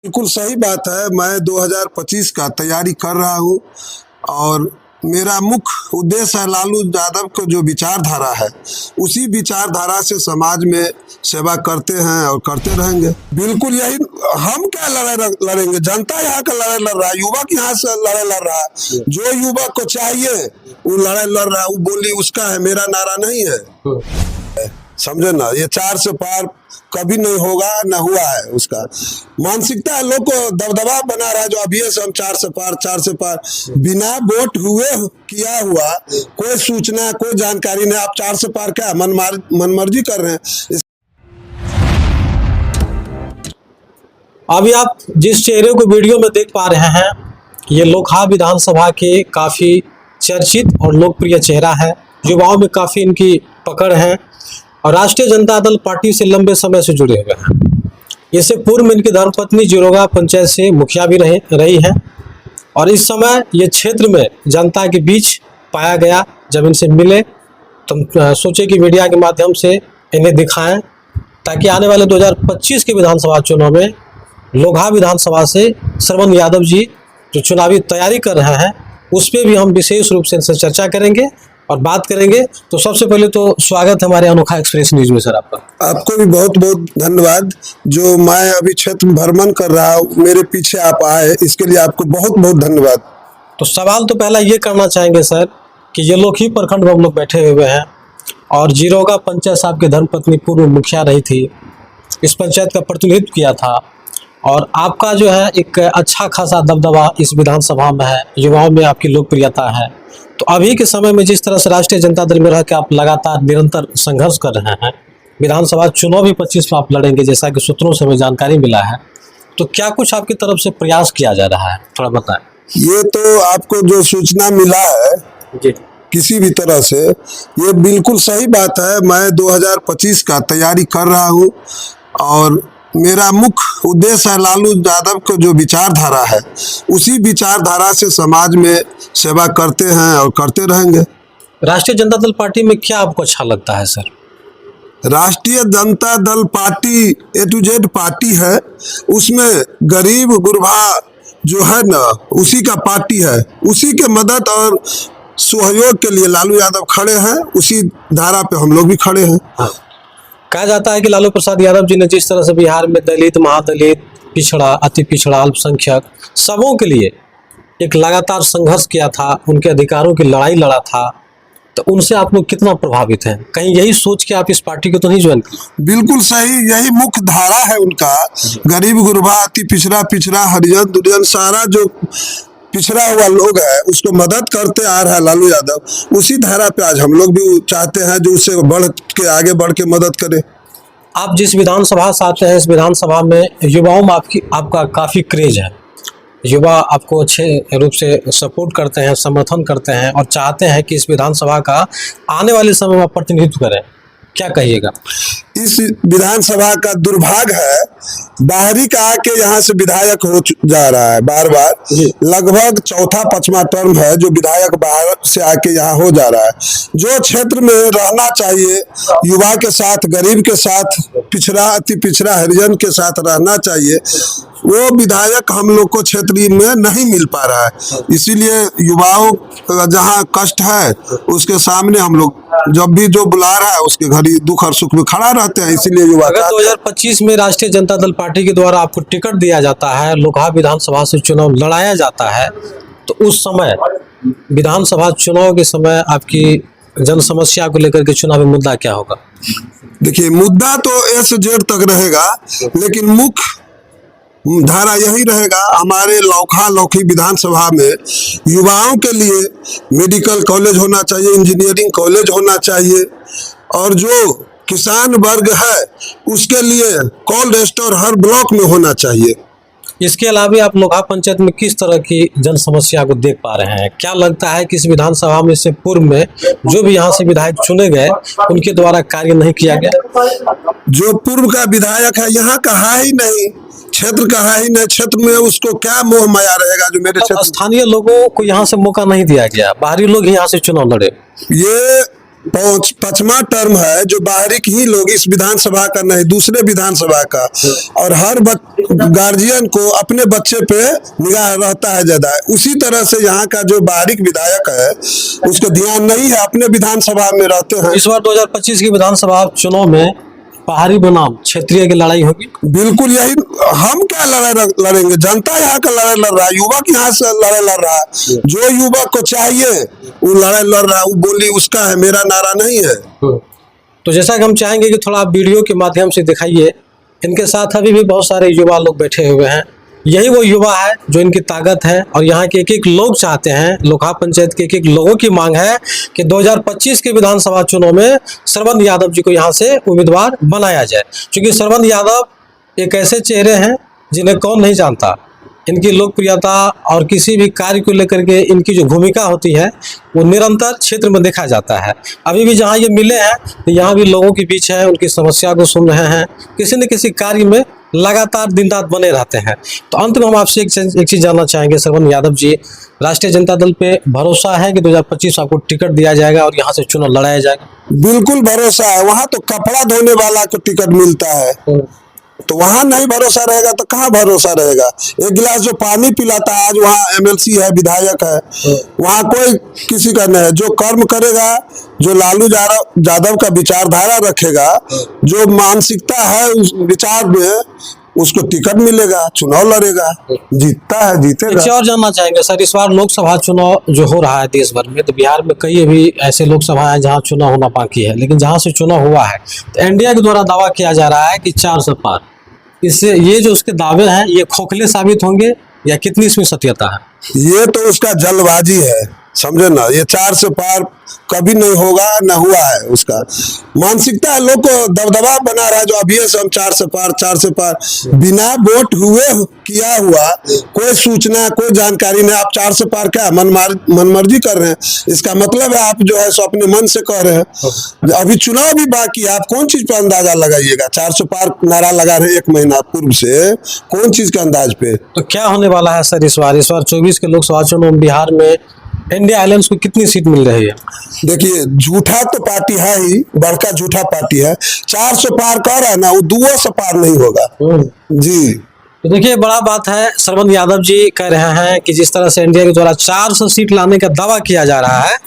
बिल्कुल सही बात है। मैं 2025 का तैयारी कर रहा हूँ और मेरा मुख्य उद्देश्य है लालू यादव को जो विचारधारा है उसी विचारधारा से समाज में सेवा करते हैं और करते रहेंगे। बिल्कुल यही हम क्या लड़ाई लड़ेंगे, जनता यहाँ का लड़ाई लड़ रहा है, युवक यहाँ से लड़ाई लड़ रहा है। जो युवक को चाहिए वो लड़ाई लड़ रहा है, वो बोली उसका है, मेरा नारा नहीं है। समझे ना, ये 4 से पार कभी नहीं होगा, ना हुआ है। उसका मानसिकता है, लोग को दबदबा बना रहा है जो अभी से हम 4 से पार बिना वोट हुए किया हुआ कोई सूचना कोई जानकारी नहीं। आप 4 से पार क्या मनमर्जी कर रहे हैं। अभी आप जिस चेहरे को वीडियो में देख पा रहे हैं ये लोकहा विधानसभा के काफ़ी चर्चित और लोकप्रिय चेहरा है। युवाओं में काफ़ी इनकी पकड़ है और राष्ट्रीय जनता दल पार्टी से लंबे समय से जुड़े हुए हैं। इससे पूर्व में इनकी धर्मपत्नी जीरोगा पंचायत से मुखिया भी रही हैं और इस समय ये क्षेत्र में जनता के बीच पाया गया। जब इनसे मिले तो सोचे कि मीडिया के माध्यम से इन्हें दिखाएं ताकि आने वाले 2025 के विधानसभा चुनाव में लोकहा विधानसभा से श्रवण यादव जी जो चुनावी तैयारी कर रहे हैं उस पर भी हम विशेष रूप से इनसे चर्चा करेंगे और बात करेंगे। तो सबसे पहले तो स्वागत है हमारे अनोखा एक्सप्रेस न्यूज में सर आपका। आपको भी बहुत बहुत धन्यवाद। जो मैं अभी क्षेत्र में भ्रमण कर रहा हूँ, मेरे पीछे आप आए, इसके लिए आपको बहुत बहुत धन्यवाद। तो सवाल तो पहला ये करना चाहेंगे सर कि ये लोग ही प्रखंड में हम लोग बैठे हुए हैं और जीरोगा पंचायत साहब की धर्मपत्नी पूर्व मुखिया रही थी, इस पंचायत का प्रतिनिधित्व किया था और आपका जो है एक अच्छा खासा दबदबा इस विधानसभा में है, युवाओं में आपकी लोकप्रियता है। तो अभी के समय में जिस तरह से राष्ट्रीय जनता दल में रह के आप लगातार निरंतर संघर्ष कर रहे हैं, विधानसभा चुनाव भी 25 में आप लड़ेंगे जैसा कि सूत्रों से हमें जानकारी मिला है, तो क्या कुछ आपकी तरफ से प्रयास किया जा रहा है, थोड़ा बताएं। ये तो आपको जो सूचना मिला है जी किसी भी तरह से, ये बिल्कुल सही बात है। मैं 2025 का तैयारी कर रहा हूँ और मेरा मुख्य उद्देश्य है लालू यादव को जो विचारधारा है उसी विचारधारा से समाज में सेवा करते हैं और करते रहेंगे। राष्ट्रीय जनता दल पार्टी में क्या आपको अच्छा लगता है सर? राष्ट्रीय Janata Dal party A to Z party है, उसमें गरीब गुरबा जो है ना उसी का पार्टी है, उसी के मदद और सहयोग के लिए लालू यादव खड़े हैं, उसी धारा पे हम लोग भी खड़े हैं। हाँ। कहा जाता है कि लालू प्रसाद यादव जी ने जिस तरह से बिहार में दलित, महादलित, पिछड़ा, अति पिछड़ा, अल्पसंख्यक सबों के लिए एक लगातार संघर्ष किया था, उनके अधिकारों की लड़ाई लड़ा था, तो उनसे आप लोग कितना प्रभावित हैं? कहीं यही सोच के आप इस पार्टी को तो नहीं ज्वाइन किए? बिल्कुल सही, यही मुख्य धारा है उनका। गरीब गुरबा, अति पिछड़ा, हरिजन दुर्जन, सारा जो पिछड़ा हुआ लोग है उसको मदद करते आ रहा है लालू यादव। उसी धारा पे आज हम लोग भी चाहते हैं जो उससे आगे बढ़ के मदद करे। आप जिस विधानसभा से आते हैं इस विधानसभा में युवाओं में आपका काफ़ी क्रेज है, युवा आपको अच्छे रूप से सपोर्ट करते हैं, समर्थन करते हैं और चाहते हैं कि इस विधानसभा का आने वाले समय में प्रतिनिधित्व करें, क्या कहिएगा? इस विधानसभा का दुर्भाग्य है, बाहरी का आके यहाँ से विधायक हो जा रहा है बार बार, लगभग 4था-5वां टर्म है जो विधायक बाहर से आके यहाँ हो जा रहा है। जो क्षेत्र में रहना चाहिए युवा के साथ, गरीब के साथ, पिछड़ा, अति पिछड़ा, हरिजन के साथ रहना चाहिए, वो विधायक हम लोग को क्षेत्र में नहीं मिल पा रहा है। इसीलिए युवाओं का जहाँ कष्ट है उसके सामने हम लोग जब भी जो बुला रहा है उसके घड़ी दुख और सुख में खड़ा रहते हैं। इसीलिए युवा अगर 2025 में राष्ट्रीय जनता दल पार्टी के द्वारा आपको टिकट दिया जाता है, लोकहा विधानसभा से चुनाव लड़ाया जाता है, तो उस समय विधानसभा चुनाव के समय आपकी जन समस्या को लेकर के चुनावी मुद्दा क्या होगा? देखिए, मुद्दा तो A से Z तक रहेगा, लेकिन मुख्य धारा यही रहेगा। हमारे लौकी विधानसभा में युवाओं के लिए मेडिकल कॉलेज होना चाहिए, इंजीनियरिंग कॉलेज होना चाहिए और जो किसान वर्ग है उसके लिए कोल्ड स्टोर हर ब्लॉक में होना चाहिए। इसके अलावा आप लोकहा पंचायत में किस तरह की जन समस्या को देख पा रहे हैं? क्या लगता है कि इस विधानसभा में से पूर्व में जो भी यहाँ से विधायक चुने गए उनके द्वारा कार्य नहीं किया गया? जो पूर्व का विधायक है यहाँ का है ही नहीं, क्षेत्र का है ही नहीं, क्षेत्र में उसको क्या मोह माया रहेगा जो मेरे क्षेत्र। स्थानीय लोगों को यहाँ से मौका नहीं दिया गया, बाहरी लोग यहाँ से चुनाव लड़े। ये पांचवा टर्म है जो बाहरी के ही लोग, इस विधानसभा का नहीं दूसरे विधानसभा का, और हर गार्जियन को अपने बच्चे पे निगाह रहता है ज्यादा। उसी तरह से यहाँ का जो बाहरी विधायक है उसको ध्यान नहीं है, अपने विधानसभा में रहते हैं। इस बार 2025 की विधानसभा चुनाव में बाहरी बनाम क्षेत्रीय की लड़ाई होगी। बिल्कुल यही, हम क्या लड़ाई लड़ेंगे, जनता यहाँ का लड़ाई लड़ रहा है, युवक यहाँ से लड़ाई लड़ रहा है। जो युवक को चाहिए वो लड़ाई लड़ रहा है, वो बोली उसका है, मेरा नारा नहीं है। तो जैसा कि हम चाहेंगे कि थोड़ा आप वीडियो के माध्यम से दिखाइए, इनके साथ अभी भी बहुत सारे युवा लोग बैठे हुए हैं। यही वो युवा है जो इनकी ताकत है, और यहाँ के एक एक लोग चाहते हैं, लोकहा पंचायत के एक एक लोगों की मांग है कि 2025 के विधानसभा चुनाव में सरवंद यादव जी को यहाँ से उम्मीदवार बनाया जाए। क्योंकि सरवंद यादव एक ऐसे चेहरे हैं जिन्हें कौन नहीं जानता। इनकी लोकप्रियता और किसी भी कार्य को लेकर के इनकी जो भूमिका होती है वो निरंतर क्षेत्र में देखा जाता है। अभी भी जहाँ ये मिले हैं तो यहाँ भी लोगों के बीच है, उनकी समस्या को सुन रहे हैं, किसी न किसी कार्य में लगातार दिन रात बने रहते हैं। तो अंत में हम आपसे एक चीज़ जानना चाहेंगे, सरवंद यादव जी, राष्ट्रीय जनता दल पे भरोसा है कि 2025 आपको टिकट दिया जाएगा और यहाँ से चुनाव लड़ाया जाएगा? बिल्कुल भरोसा है। वहाँ तो कपड़ा धोने वाला को टिकट मिलता है, तो वहाँ नहीं भरोसा रहेगा तो कहाँ भरोसा रहेगा। एक गिलास जो पानी पिलाता है, आज वहाँ एमएलसी है, विधायक है, वहाँ कोई किसी का नहीं है। जो कर्म करेगा, जो लालू यादव का विचारधारा रखेगा, जो मानसिकता है उस विचार में, उसको टिकट मिलेगा, चुनाव लड़ेगा, जीतता है, जीतेगा। एक और जानना चाहेंगे सर, इस बार लोकसभा चुनाव जो हो रहा है देश भर में, तो बिहार में कई अभी ऐसे लोकसभा है जहाँ चुनाव होना बाकी है, लेकिन जहाँ से चुनाव हुआ है तो एनडीए के द्वारा दावा किया जा रहा है कि 400 पार। इससे ये जो उसके दावे हैं ये खोखले साबित होंगे या कितनी इसमें सत्यता है? ये तो उसका जल्दबाजी है, समझे ना। ये 400 पार कभी नहीं होगा, न हुआ है। उसका मानसिकता है, लोग को दबदबा बना रहा है, जो अभी से हम 400 पार बिना वोट हुए किया हुआ, कोई सूचना, कोई जानकारी नहीं। आप 400 पार क्या मनमर्जी कर रहे हैं? इसका मतलब है आप जो है सो अपने मन से कह रहे हैं। अभी चुनाव भी बाकी है, आप कौन चीज पर अंदाजा लगाइएगा? 400 पार नारा लगा रहे 1 महीना पूर्व से, कौन चीज के अंदाज पे? तो क्या होने वाला है सर इस बार 24 के लोकसभा चुनाव में बिहार में इंडिया अलायंस को कितनी सीट मिल रही है? देखिए, झूठा तो पार्टी है ही, बड़का झूठा पार्टी है। 400 पार कर रहा है ना, वो 200 पार नहीं होगा जी। तो देखिए, बड़ा बात है, सरवंद यादव जी कह रहे हैं कि जिस तरह से इंडिया के द्वारा 400 सीट लाने का दावा किया जा रहा है,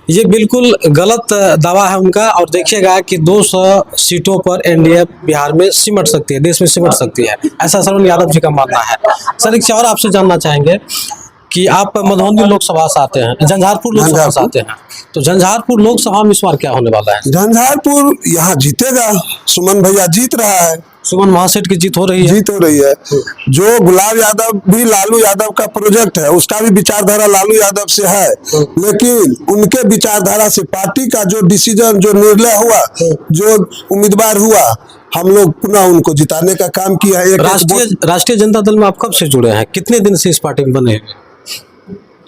ये बिल्कुल गलत दावा है उनका। और देखिएगा कि 200 सीटों पर एनडीए बिहार में सिमट सकती है, देश में सिमट सकती है, ऐसा सरवंद यादव जी का मानना है। सर, एक और आपसे जानना चाहेंगे कि आप मधुबनी लोकसभा से आते हैं, झंझारपुर लोकसभा से आते हैं, तो झंझारपुर लोकसभा में इस बार क्या होने वाला है? झंझारपुर यहाँ जीतेगा, सुमन भैया जीत रहा है। सुमन महासेठ की जीत हो रही है। जीत हो रही है। जो गुलाब यादव भी लालू यादव का प्रोजेक्ट है, उसका भी विचारधारा लालू यादव से है, लेकिन उनके विचारधारा से पार्टी का जो डिसीजन, जो निर्णय हुआ, जो उम्मीदवार हुआ, हम लोग पुनः उनको जिताने का काम किया है। राष्ट्रीय जनता दल में आप कब से जुड़े हैं, कितने दिन से इस पार्टी में बने हुए?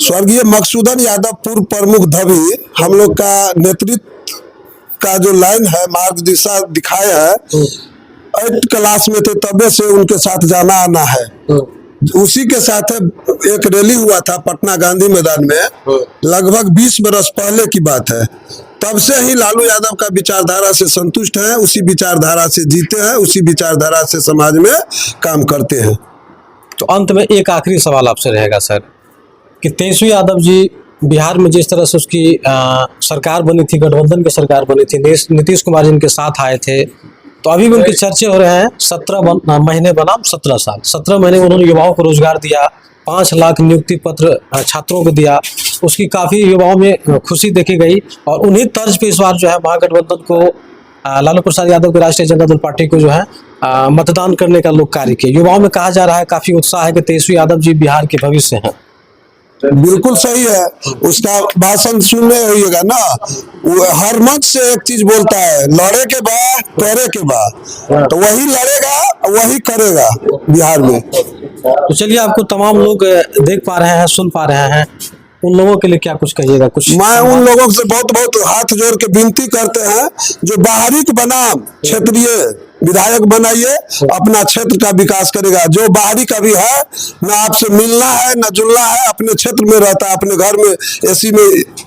स्वर्गीय मकसूदन यादव पूर्व प्रमुख धभी हम लोग का नेतृत्व का जो लाइन है, मार्ग दिशा दिखाया है। 8 क्लास में थे तबे से उनके साथ जाना आना है। उसी के साथ एक रैली हुआ था पटना गांधी मैदान में, लगभग 20 बरस पहले की बात है। तब से ही लालू यादव का विचारधारा से संतुष्ट है, उसी विचारधारा से जीते हैं, उसी विचारधारा से समाज में काम करते हैं। तो अंत में एक आखिरी सवाल आपसे रहेगा सर, कि तेजस्वी यादव जी बिहार में जिस तरह से उसकी सरकार बनी थी, गठबंधन की सरकार बनी थी, नीतीश कुमार जिनके साथ आए थे, तो अभी भी उनके चर्चे हो रहे हैं। 17 महीने बनाम 17 साल, 17 महीने में उन्होंने युवाओं को रोजगार दिया, 5 लाख नियुक्ति पत्र छात्रों को दिया, उसकी काफ़ी युवाओं में खुशी देखी गई। और उन्हीं तर्ज पे इस बार जो है महागठबंधन को, लालू प्रसाद यादव की राष्ट्रीय जनता दल पार्टी को जो है मतदान करने का लोग कार्य किए। युवाओं में कहा जा रहा है, काफ़ी उत्साह है कि तेजस्वी यादव जी बिहार के भविष्य हैं। बिल्कुल सही है, उसका भाषण सुनने होइएगा ना, वो हर मंच से एक चीज बोलता है, लड़े के बाद करे के बाद, तो वही लड़ेगा, वही करेगा बिहार में। तो चलिए, आपको तमाम लोग देख पा रहे हैं, सुन पा रहे हैं, उन लोगों के लिए क्या कुछ कहिएगा? कुछ मैं उन लोगों से बहुत हाथ जोड़ के विनती करते हैं, जो बाहरी के बनाम क्षेत्रीय विधायक बनाइए, अपना क्षेत्र का विकास करेगा। जो बाहरी का भी है, ना आपसे मिलना है ना जुलना है, अपने क्षेत्र में रहता है, अपने घर में एसी में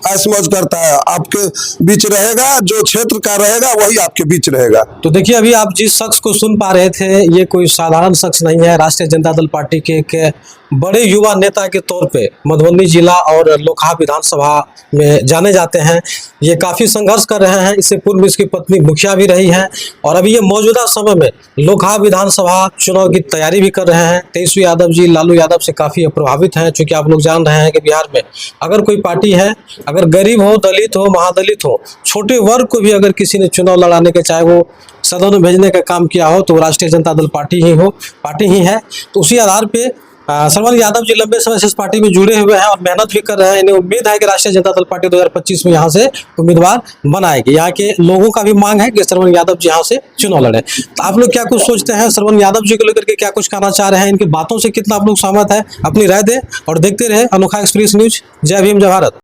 ऐश मौज करता है, आपके बीच रहेगा। जो क्षेत्र का रहेगा वही आपके बीच रहेगा। तो देखिए, अभी आप जिस शख्स को सुन पा रहे थे, ये कोई साधारण शख्स नहीं है। राष्ट्रीय जनता दल पार्टी के एक बड़े युवा नेता के तौर पे मधुबनी जिला और लोकहा विधानसभा में जाने जाते हैं। ये काफ़ी संघर्ष कर रहे हैं। इससे पूर्व इसकी पत्नी मुखिया भी रही हैं और अभी ये मौजूदा समय में लोकहा विधानसभा चुनाव की तैयारी भी कर रहे हैं। तेजस्वी यादव जी लालू यादव से काफ़ी प्रभावित हैं, चूँकि आप लोग जान रहे हैं कि बिहार में अगर कोई पार्टी है, अगर गरीब हो, दलित हो, महादलित हो, छोटे वर्ग को भी अगर किसी ने चुनाव लड़ाने के, चाहे वो सदन में भेजने का काम किया हो, तो राष्ट्रीय जनता दल पार्टी ही है। तो उसी आधार पे श्रवण यादव जी लंबे समय से इस पार्टी में जुड़े हुए हैं और मेहनत भी कर रहे हैं। इन्हें उम्मीद है कि राष्ट्रीय जनता दल पार्टी 2025 में यहाँ से उम्मीदवार बनाएगी। यहाँ के लोगों का भी मांग है कि श्रवण यादव जी यहाँ से चुनाव लड़े। तो आप लोग क्या कुछ सोचते हैं, श्रवण यादव जी को लेकर के क्या कुछ कहना चाह रहे हैं, इनकी बातों से कितना आप लोग सहमत है, अपनी राय दें और देखते रहे अनोखा एक्सप्रेस न्यूज। जय भीम, जय भारत।